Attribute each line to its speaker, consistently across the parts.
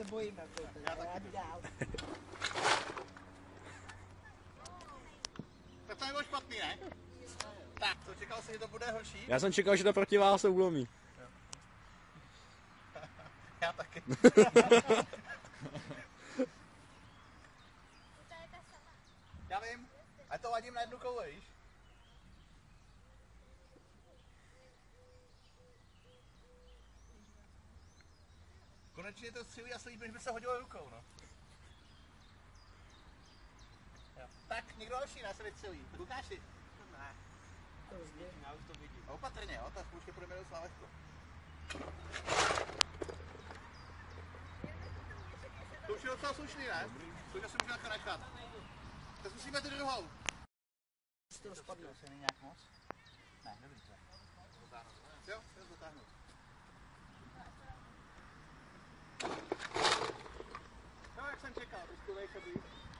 Speaker 1: se bojím jako já jdu dál.
Speaker 2: Tak to nebylo špatný, ne? Tak, to čekal jsi, že to bude horší?
Speaker 3: Já jsem čekal, že ta protiváha se ulomí.
Speaker 2: Já taky. Já vím, a to vadím na jednu koule, víš? Konečně to střílí a slíbím, že by se hodilo rukou, no. Jo. Tak, někdo další nás se vystřelí. Lukáši. Ne. Já už to vidím. Opatrně, jo, tak už půjdeme do Slávečko. To už je docela slušný, ne? To už asi můžeme jako nechat. Tak zkusíme tu druhou.
Speaker 1: Z toho spadlo.
Speaker 2: To se není nějak moc? Ne, dobrý to je. Jo, zatáhnout. No, jak jsem čekal, trošku vejše blíž.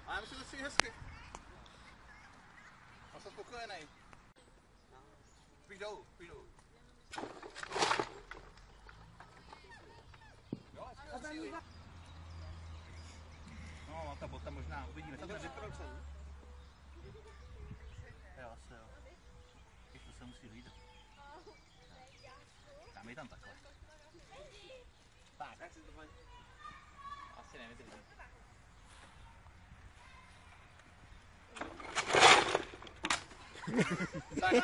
Speaker 2: Ale já myslím, že to je hezky. Já jsem spokojený. Píš dolů, píš dolů. Jo, hezky. No, ta bota možná, uvidíme. Tam to vyprodce. Jo, asi jo. Když to se musí hlídat. Tam je tam takhle. Tak, jak si to bude? Asi nevydrží. Tak.